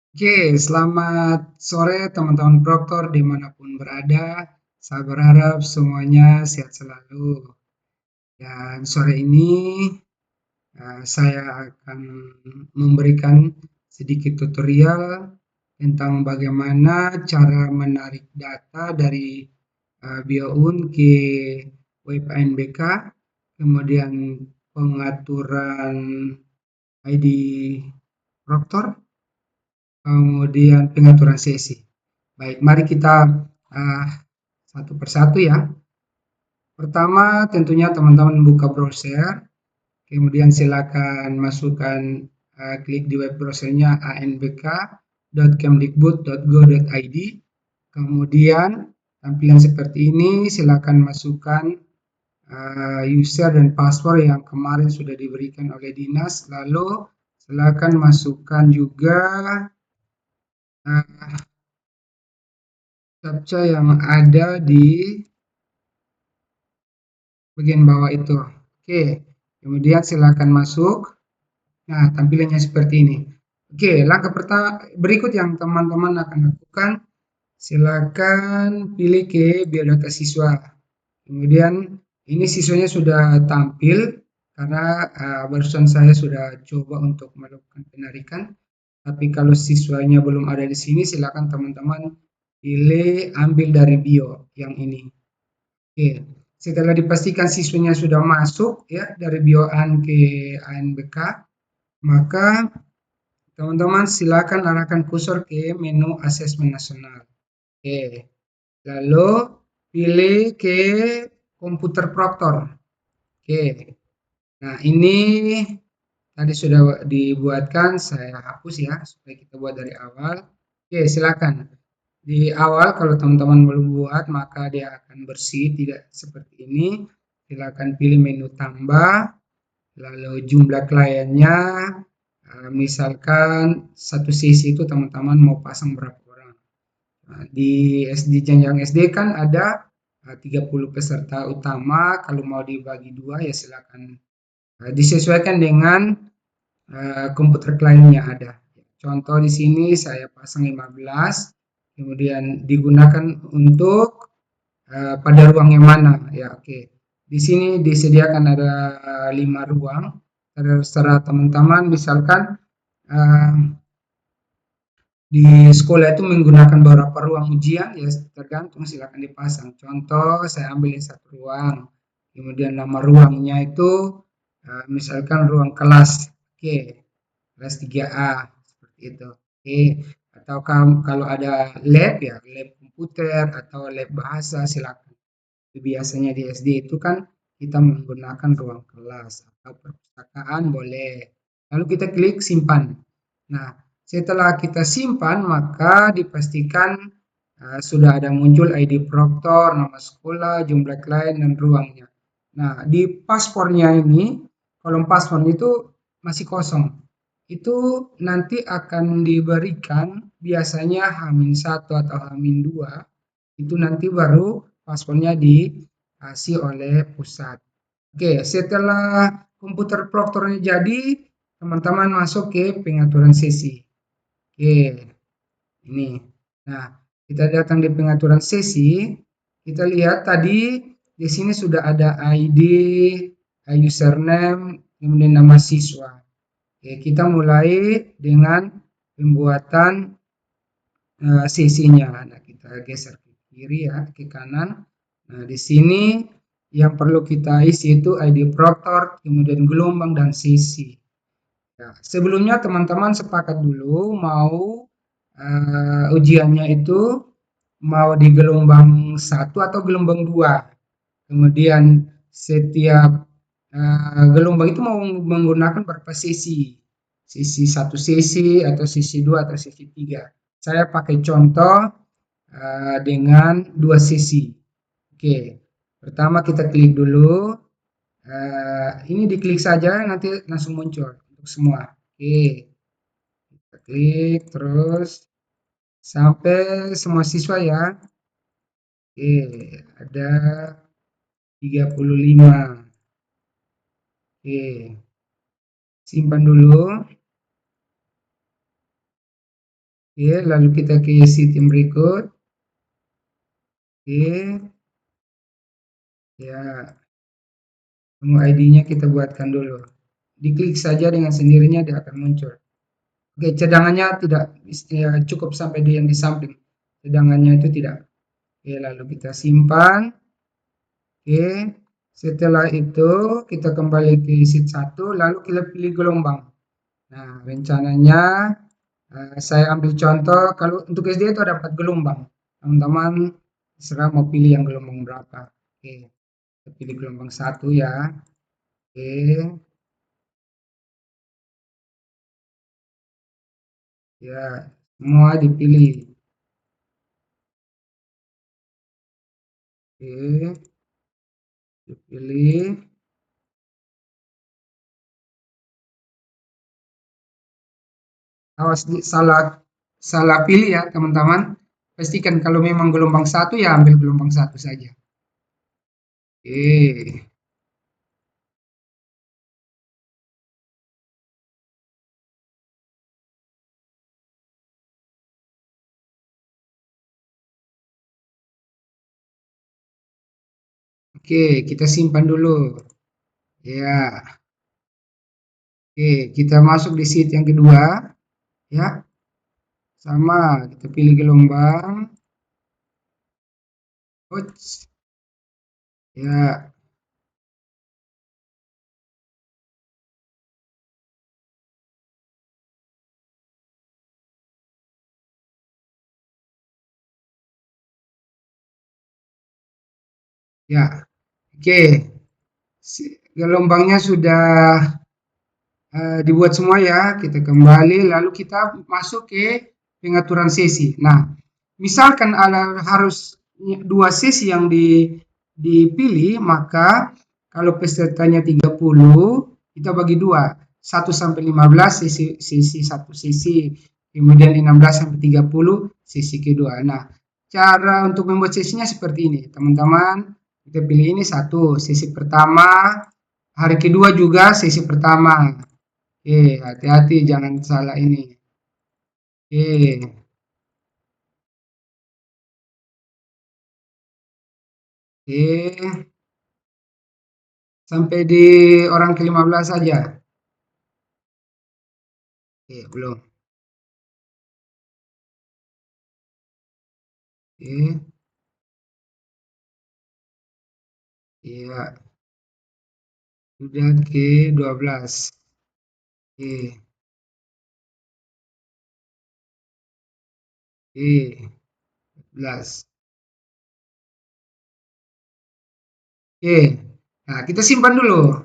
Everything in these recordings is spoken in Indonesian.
Oke, selamat sore teman-teman proktor dimanapun berada. Saya berharap semuanya sehat selalu. Dan sore ini saya akan memberikan sedikit tutorial tentang bagaimana cara menarik data dari BioUn ke web ANBK, kemudian pengaturan ID proktor, kemudian pengaturan sesi. Baik, mari kita uh, satu persatu ya. Pertama, tentunya teman-teman buka browser, kemudian silakan masukkan klik di web browsernya anbk.kemdikbud.go.id. Kemudian tampilan seperti ini, silakan masukkan user dan password yang kemarin sudah diberikan oleh dinas. Lalu silakan masukkan juga captcha yang ada di bagian bawah itu. Oke, kemudian silakan masuk. Nah, tampilannya seperti ini. Oke, langkah pertama berikut yang teman-teman akan lakukan, silakan pilih ke biodata siswa. Kemudian ini siswanya sudah tampil karena barusan saya sudah coba untuk melakukan penarikan. Tapi kalau siswanya belum ada di sini, silakan teman-teman pilih ambil dari bio yang ini. Oke, setelah dipastikan siswanya sudah masuk ya dari BioAN ke ANBK, maka teman-teman silakan arahkan kursor ke menu asesmen nasional. Oke, lalu pilih ke komputer proktor. Oke, nah ini tadi sudah dibuatkan, saya hapus ya supaya kita buat dari awal. Oke, silakan. Di awal kalau teman-teman belum buat maka dia akan bersih tidak seperti ini. Silakan pilih menu tambah, lalu jumlah kliennya, misalkan satu sesi itu teman-teman mau pasang berapa orang. Nah, di SD jenjang SD kan ada 30 peserta utama, kalau mau dibagi dua ya silakan disesuaikan dengan komputer kliennya ada. Contoh di sini saya pasang 15, kemudian digunakan untuk pada ruang yang mana ya. Oke, di sini disediakan ada 5 ruang, terserah teman-teman misalkan uh, di sekolah itu menggunakan beberapa ruang ujian ya, tergantung silakan dipasang. Contoh saya ambil satu ruang, kemudian nama ruangnya itu misalkan ruang kelas. Oke, kelas 3A seperti itu. Oke, atau kalau ada lab ya, lab komputer atau lab bahasa silakan. Biasanya di SD itu kan kita menggunakan ruang kelas atau perpustakaan boleh. Lalu kita klik simpan. Nah, setelah kita simpan maka dipastikan sudah ada muncul ID proktor, nama sekolah, jumlah klien dan ruangnya. Nah, di paspornya ini kolom paspor itu masih kosong. Itu nanti akan diberikan biasanya H-1 atau H-2, itu nanti baru paspornya dikasih oleh pusat. Oke, setelah komputer proktornya jadi, teman-teman masuk ke pengaturan sesi. Oke, ini. Nah, kita datang di pengaturan sesi, kita lihat tadi di sini sudah ada ID, username, kemudian nama siswa. Oke, kita mulai dengan pembuatan sesinya. Nah, kita geser ke kiri ya, ke kanan. Nah, di sini yang perlu kita isi itu ID proktor, kemudian gelombang dan sesi. Nah, sebelumnya teman-teman sepakat dulu mau ujiannya itu mau di gelombang 1 atau gelombang 2. Kemudian setiap gelombang itu mau menggunakan berapa sesi? Sesi satu sesi atau sesi 2 atau sesi 3. Saya pakai contoh dengan 2 sesi. Oke, pertama kita klik dulu. Ini diklik saja nanti langsung muncul untuk semua. Oke, kita klik terus sampai semua siswa ya. Oke, ada 35. Oke, simpan dulu. Oke, lalu kita ke sheet yang berikut. Oke, ya, menu ID-nya kita buatkan dulu. Diklik saja dengan sendirinya dia akan muncul. Oke, cadangannya tidak ya, cukup sampai di yang di samping. Cadangannya itu tidak. Oke, lalu kita simpan. Oke, setelah itu kita kembali ke sheet 1, lalu kita pilih gelombang. Nah, rencananya saya ambil contoh kalau untuk SD itu ada 4 gelombang. Teman-teman serah mau pilih yang gelombang berapa. Oke, kita pilih gelombang 1 ya. Oke, ya semua dipilih. Oke, dipilih. Awas salah salah pilih ya teman-teman. Pastikan kalau memang gelombang 1 ya ambil gelombang 1 saja. Oke. Oke, kita simpan dulu. Ya, oke, kita masuk di sheet yang kedua. Ya, sama. Kita pilih gelombang. Uts. Ya, ya. Oke, gelombangnya sudah dibuat semua ya. Kita kembali, lalu kita masuk ke pengaturan sesi. Nah, misalkan ada harus dua sesi yang dipilih, maka kalau pesertanya 30, kita bagi dua. 1 sampai 15 sesi satu sesi, kemudian 16 sampai 30 sesi kedua. Nah, cara untuk membuat sesinya seperti ini, teman-teman. Kita pilih ini satu sesi pertama, hari kedua juga sesi pertama. Hati-hati jangan salah ini. Oke, oke. Sampai di orang ke-15 saja. Oke, belum. Oke, iya, sudah ke-12. Oke, oke, 12. Oke, nah kita simpan dulu.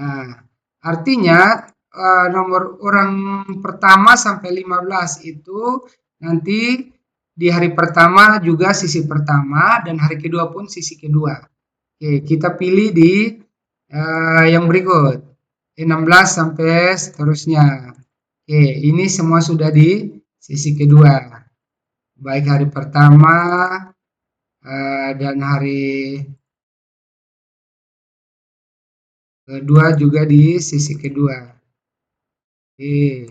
Nah, artinya nomor orang pertama sampai 15 itu nanti di hari pertama juga sisi pertama dan hari kedua pun sisi kedua. Oke, kita pilih di yang berikut 16 sampai seterusnya. Oke, ini semua sudah di sisi kedua. Baik hari pertama dan hari kedua juga di sisi kedua. Oke,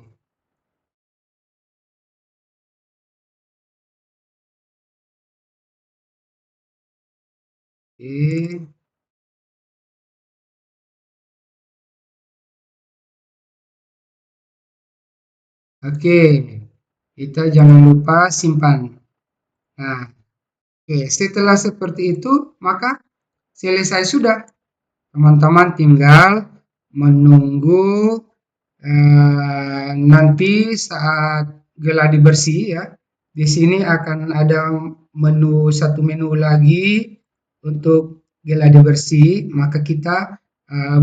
oke, oke. Kita jangan lupa simpan. Nah, oke, setelah seperti itu, maka selesai sudah. Teman-teman tinggal menunggu nanti saat geladi bersih ya. Di sini akan ada satu menu lagi untuk geladi bersih, maka kita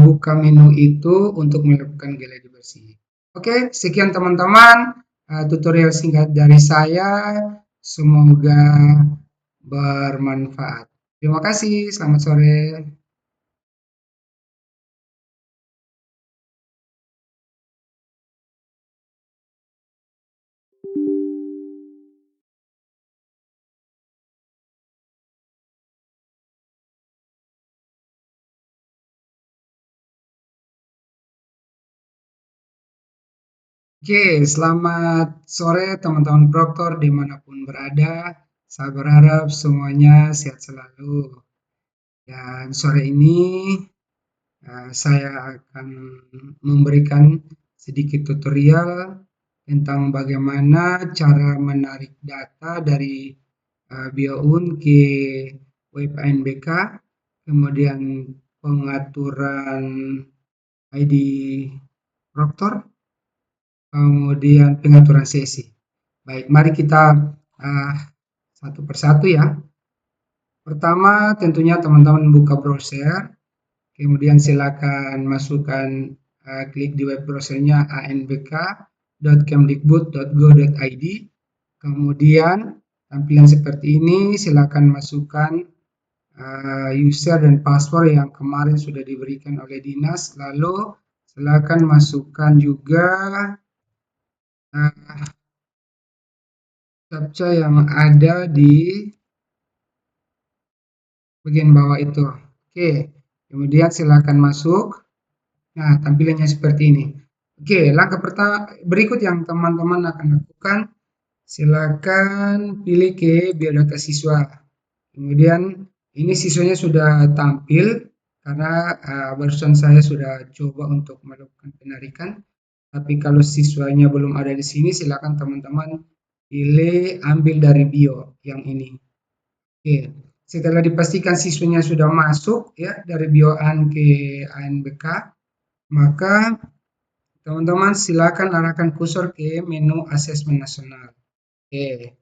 buka menu itu untuk melakukan geladi bersih. Oke, sekian teman-teman tutorial singkat dari saya. Semoga bermanfaat. Terima kasih, selamat sore. Oke, selamat sore teman-teman proktor dimanapun berada. Saya berharap semuanya sehat selalu. Dan sore ini saya akan memberikan sedikit tutorial tentang bagaimana cara menarik data dari BioUn ke web ANBK, kemudian pengaturan ID proktor, kemudian pengaturan sesi. Baik, mari kita uh, satu persatu ya. Pertama, tentunya teman-teman buka browser, kemudian silakan masukkan klik di web browsernya anbk.kemdikbud.go.id. Kemudian tampilan seperti ini, silakan masukkan user dan password yang kemarin sudah diberikan oleh dinas. Lalu silakan masukkan juga captcha yang ada di bagian bawah itu. Oke, kemudian silakan masuk. Nah, tampilannya seperti ini. Oke, langkah pertama berikut yang teman-teman akan lakukan, silakan pilih ke biodata siswa. Kemudian ini siswanya sudah tampil karena barusan saya sudah coba untuk melakukan penarikan. Tapi kalau siswanya belum ada di sini, silakan teman-teman pilih ambil dari bio yang ini. Oke, setelah dipastikan siswanya sudah masuk ya dari bioan ke ANBK, maka teman-teman silakan arahkan kursor ke menu asesmen nasional. Oke,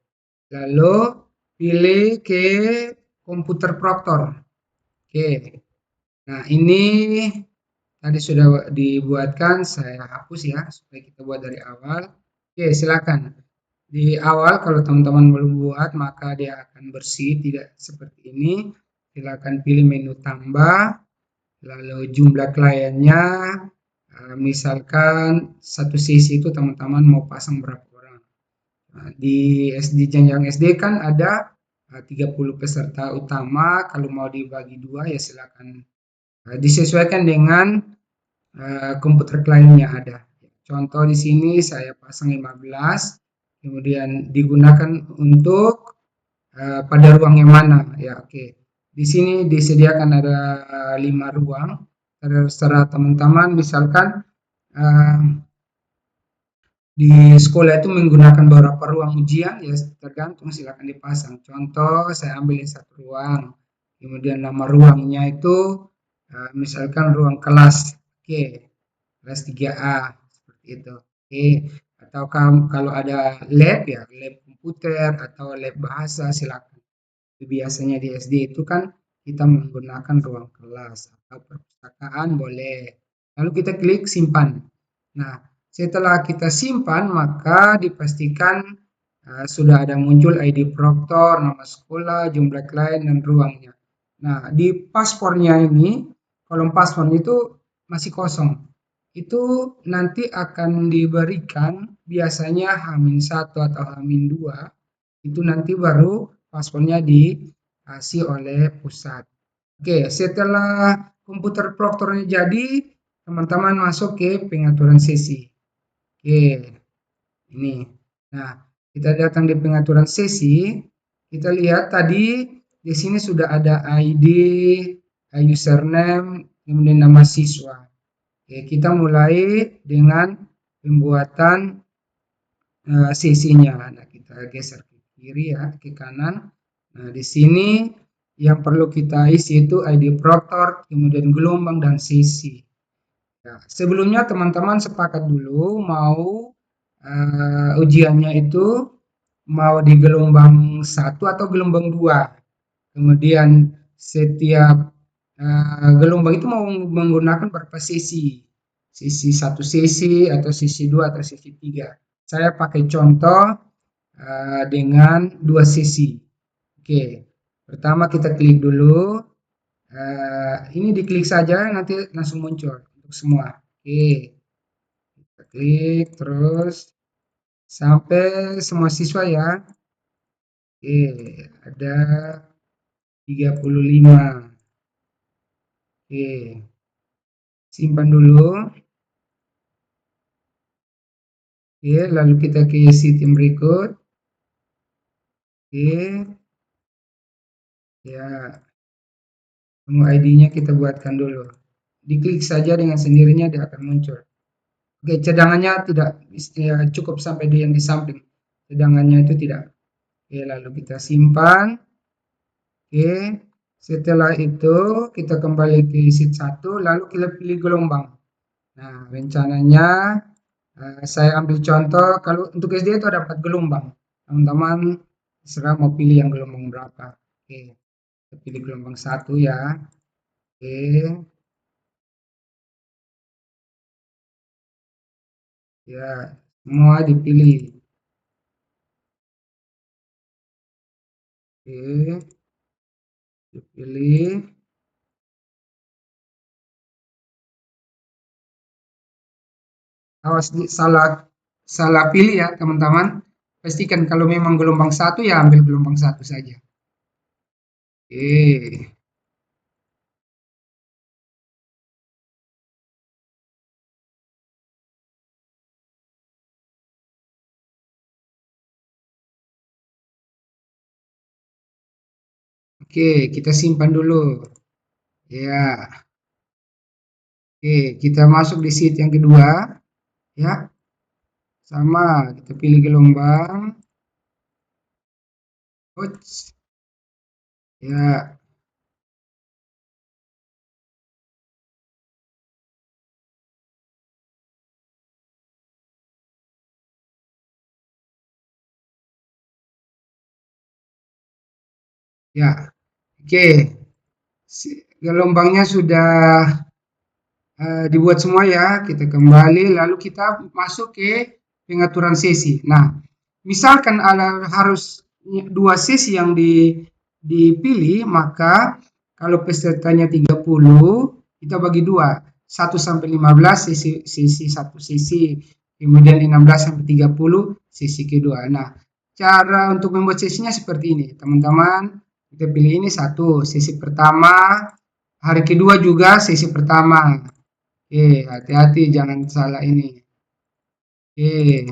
lalu pilih ke komputer proktor. Oke, nah ini tadi sudah dibuatkan, saya hapus ya supaya kita buat dari awal. Oke, silakan. Di awal kalau teman-teman belum buat maka dia akan bersih tidak seperti ini. Silakan pilih menu tambah, lalu jumlah kliennya, misalkan satu sesi itu teman-teman mau pasang berapa orang. Nah, di SD jenjang SD kan ada 30 peserta utama, kalau mau dibagi dua ya silakan disesuaikan dengan komputer kliennya ada. Contoh di sini saya pasang 15, kemudian digunakan untuk pada ruang yang mana ya. Oke, di sini disediakan ada 5 ruang, terserah teman-teman misalkan uh, di sekolah itu menggunakan beberapa ruang ujian ya, tergantung silakan dipasang. Contoh saya ambil satu ruang, kemudian nama ruangnya itu misalkan ruang kelas. Oke, kelas 3A seperti itu. Oke, atau kalau ada lab ya, lab komputer atau lab bahasa silakan. Biasanya di SD itu kan kita menggunakan ruang kelas atau perpustakaan boleh. Lalu kita klik simpan. Nah, setelah kita simpan maka dipastikan sudah ada muncul ID proktor, nama sekolah, jumlah klien dan ruangnya. Nah, di paspornya ini kolom paspor itu masih kosong. Itu nanti akan diberikan biasanya H-1 atau H-2, itu nanti baru paspornya dikasih oleh pusat. Oke, setelah komputer proktornya jadi, teman-teman masuk ke pengaturan sesi. Oke, ini. Nah, kita datang di pengaturan sesi, kita lihat tadi di sini sudah ada ID, username, kemudian nama siswa. Oke, kita mulai dengan pembuatan sesinya. Nah, kita geser ke kiri ya, ke kanan. Nah, di sini yang perlu kita isi itu ID proktor, kemudian gelombang dan sesi. Ya, sebelumnya teman-teman sepakat dulu mau ujiannya itu mau di gelombang 1 atau gelombang 2. Kemudian setiap gelombang itu mau menggunakan berapa sesi. Sesi 1 sesi atau sesi 2 atau sesi 3. Saya pakai contoh dengan 2 sesi. Oke, pertama kita klik dulu. Ini diklik saja nanti langsung muncul untuk semua. Oke, kita klik terus sampai semua siswa ya. Oke, ada 35. Oke, simpan dulu. Oke, lalu kita ke sheet yang berikut. Oke, ya, menu ID-nya kita buatkan dulu. Diklik saja dengan sendirinya dia akan muncul. Oke, cadangannya tidak ya, cukup sampai di yang di samping. Cadangannya itu tidak. Oke, lalu kita simpan. Oke, setelah itu kita kembali ke sheet 1, lalu kita pilih gelombang. Nah, rencananya saya ambil contoh kalau untuk SD itu ada 4 gelombang. Teman-teman serah mau pilih yang gelombang berapa. Oke, kita pilih gelombang 1 ya. Oke, ya semua dipilih. Oke, dipilih. Awas salah salah pilih ya teman-teman. Pastikan kalau memang gelombang 1 ya ambil gelombang 1 saja. Oke. Oke, kita simpan dulu. Ya, oke, kita masuk di sheet yang kedua. Ya, sama. Kita pilih gelombang. Uts. Ya, ya. Oke, gelombangnya sudah dibuat semua ya. Kita kembali, lalu kita masuk ke pengaturan sesi. Nah, misalkan ada harus dua sesi yang dipilih, maka kalau pesertanya 30, kita bagi dua. 1 sampai 15 sesi satu sesi, kemudian 16 sampai 30 sesi kedua. Nah, cara untuk membuat sesinya seperti ini, teman-teman. Kita pilih ini satu sesi pertama, hari kedua juga sesi pertama. Hati-hati jangan salah ini. Oke,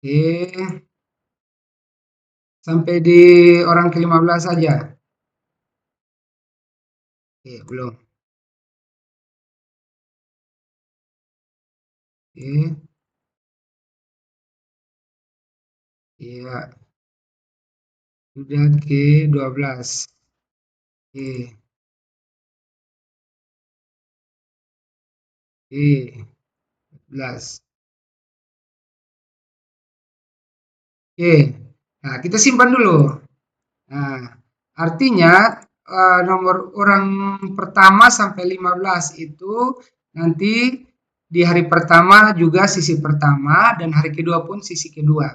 oke. Sampai di orang ke-15 saja. Oke, belum. Oke, iya, sudah ke-12. Oke, oke, 14. Oke, nah kita simpan dulu. Nah, artinya nomor orang pertama sampai 15 itu nanti di hari pertama juga sisi pertama dan hari kedua pun sisi kedua.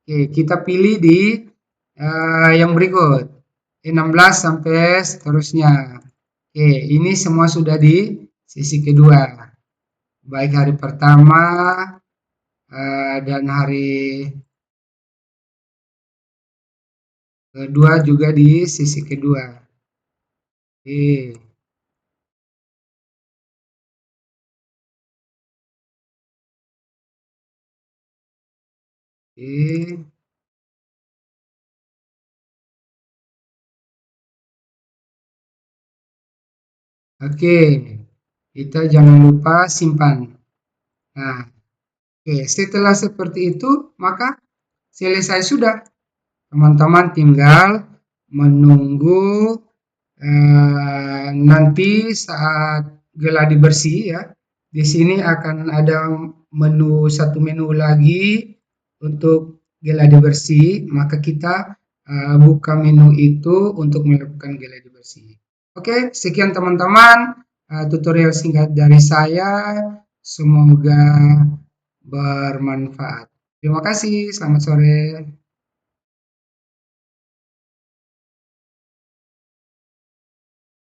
Oke, kita pilih di yang berikut 16 sampai seterusnya. Oke, ini semua sudah di sisi kedua. Baik hari pertama dan hari kedua juga di sisi kedua. Oke, oke, oke. Kita jangan lupa simpan. Nah, oke, setelah seperti itu, maka selesai sudah. Teman-teman tinggal menunggu nanti saat geladi bersih ya. Di sini akan ada satu menu lagi untuk geladi bersih, maka kita buka menu itu untuk melakukan geladi bersih. Oke, sekian teman-teman tutorial singkat dari saya. Semoga bermanfaat. Terima kasih, selamat sore.